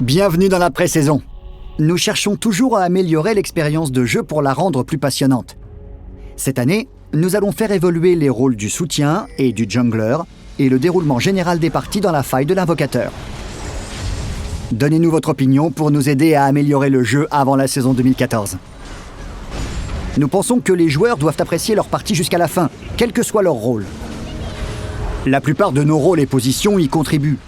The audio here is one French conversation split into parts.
Bienvenue dans la pré-saison. Nous cherchons toujours à améliorer l'expérience de jeu pour la rendre plus passionnante. Cette année, nous allons faire évoluer les rôles du soutien et du jungler et le déroulement général des parties dans la faille de l'invocateur. Donnez-nous votre opinion pour nous aider à améliorer le jeu avant la saison 2014. Nous pensons que les joueurs doivent apprécier leur partie jusqu'à la fin, quel que soit leur rôle. La plupart de nos rôles et positions y contribuent,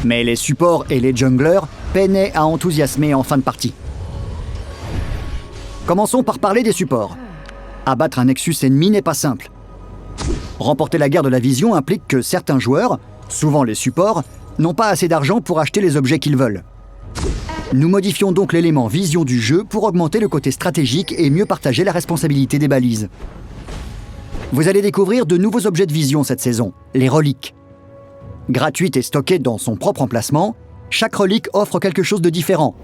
mais les supports et les junglers peinaient à enthousiasmer en fin de partie. Commençons par parler des supports. Abattre un Nexus ennemi n'est pas simple. Remporter la guerre de la vision implique que certains joueurs, souvent les supports, n'ont pas assez d'argent pour acheter les objets qu'ils veulent. Nous modifions donc l'élément vision du jeu pour augmenter le côté stratégique et mieux partager la responsabilité des balises. Vous allez découvrir de nouveaux objets de vision cette saison, les reliques. Gratuite et stockée dans son propre emplacement, chaque relique offre quelque chose de différent,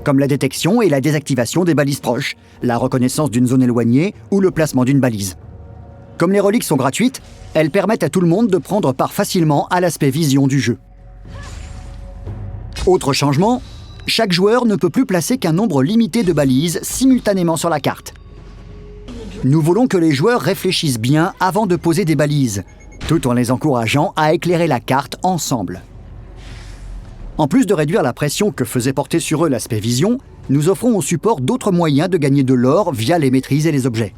comme la détection et la désactivation des balises proches, la reconnaissance d'une zone éloignée ou le placement d'une balise. Comme les reliques sont gratuites, elles permettent à tout le monde de prendre part facilement à l'aspect vision du jeu. Autre changement, chaque joueur ne peut plus placer qu'un nombre limité de balises simultanément sur la carte. Nous voulons que les joueurs réfléchissent bien avant de poser des balises, tout en les encourageant à éclairer la carte ensemble. En plus de réduire la pression que faisait porter sur eux l'aspect vision, nous offrons aux supports d'autres moyens de gagner de l'or via les maîtrises et les objets.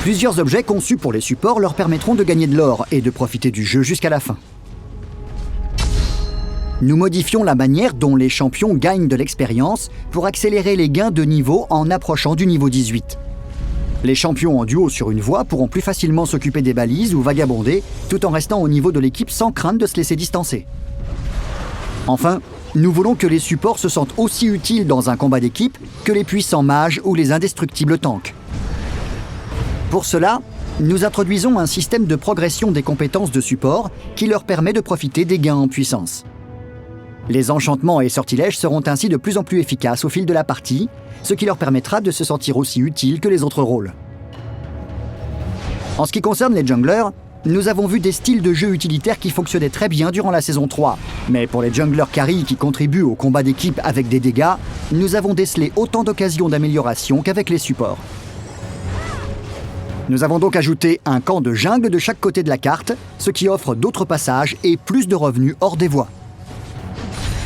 Plusieurs objets conçus pour les supports leur permettront de gagner de l'or et de profiter du jeu jusqu'à la fin. Nous modifions la manière dont les champions gagnent de l'expérience pour accélérer les gains de niveau en approchant du niveau 18. Les champions en duo sur une voie pourront plus facilement s'occuper des balises ou vagabonder tout en restant au niveau de l'équipe sans crainte de se laisser distancer. Enfin, nous voulons que les supports se sentent aussi utiles dans un combat d'équipe que les puissants mages ou les indestructibles tanks. Pour cela, nous introduisons un système de progression des compétences de support qui leur permet de profiter des gains en puissance. Les enchantements et sortilèges seront ainsi de plus en plus efficaces au fil de la partie, ce qui leur permettra de se sentir aussi utiles que les autres rôles. En ce qui concerne les junglers, nous avons vu des styles de jeu utilitaires qui fonctionnaient très bien durant la saison 3, mais pour les junglers carry qui contribuent au combat d'équipe avec des dégâts, nous avons décelé autant d'occasions d'amélioration qu'avec les supports. Nous avons donc ajouté un camp de jungle de chaque côté de la carte, ce qui offre d'autres passages et plus de revenus hors des voies.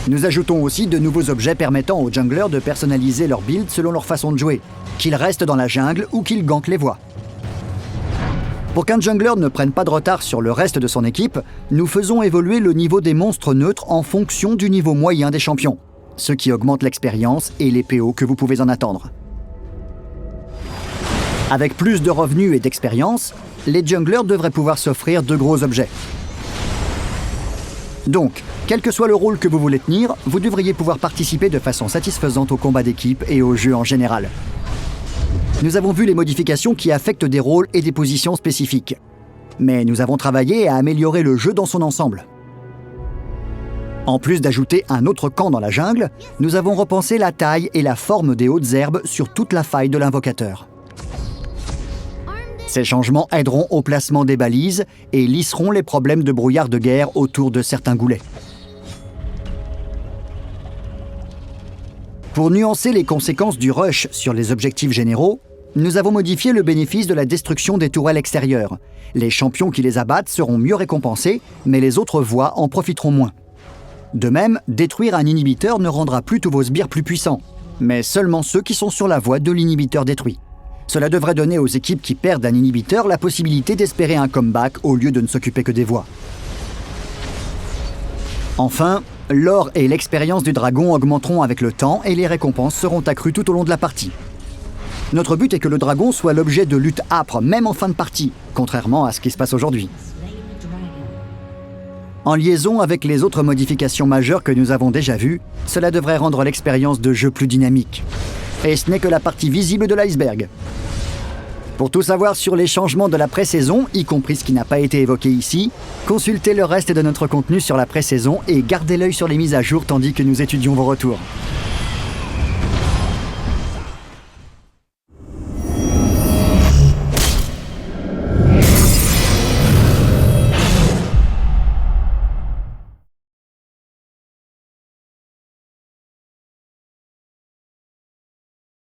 Nous ajoutons aussi de nouveaux objets permettant aux junglers de personnaliser leur build selon leur façon de jouer, qu'ils restent dans la jungle ou qu'ils gankent les voies. Pour qu'un jungler ne prenne pas de retard sur le reste de son équipe, nous faisons évoluer le niveau des monstres neutres en fonction du niveau moyen des champions, ce qui augmente l'expérience et les PO que vous pouvez en attendre. Avec plus de revenus et d'expérience, les junglers devraient pouvoir s'offrir de gros objets. Donc, quel que soit le rôle que vous voulez tenir, vous devriez pouvoir participer de façon satisfaisante au combat d'équipe et au jeu en général. Nous avons vu les modifications qui affectent des rôles et des positions spécifiques. Mais nous avons travaillé à améliorer le jeu dans son ensemble. En plus d'ajouter un autre camp dans la jungle, nous avons repensé la taille et la forme des hautes herbes sur toute la faille de l'invocateur. Ces changements aideront au placement des balises et lisseront les problèmes de brouillard de guerre autour de certains goulets. Pour nuancer les conséquences du rush sur les objectifs généraux, nous avons modifié le bénéfice de la destruction des tourelles extérieures. Les champions qui les abattent seront mieux récompensés, mais les autres voies en profiteront moins. De même, détruire un inhibiteur ne rendra plus tous vos sbires plus puissants, mais seulement ceux qui sont sur la voie de l'inhibiteur détruit. Cela devrait donner aux équipes qui perdent un inhibiteur la possibilité d'espérer un comeback au lieu de ne s'occuper que des voies. Enfin, l'or et l'expérience du dragon augmenteront avec le temps et les récompenses seront accrues tout au long de la partie. Notre but est que le dragon soit l'objet de lutte âpre, même en fin de partie, contrairement à ce qui se passe aujourd'hui. En liaison avec les autres modifications majeures que nous avons déjà vues, cela devrait rendre l'expérience de jeu plus dynamique. Et ce n'est que la partie visible de l'iceberg. Pour tout savoir sur les changements de la pré-saison, y compris ce qui n'a pas été évoqué ici, consultez le reste de notre contenu sur la pré-saison et gardez l'œil sur les mises à jour tandis que nous étudions vos retours.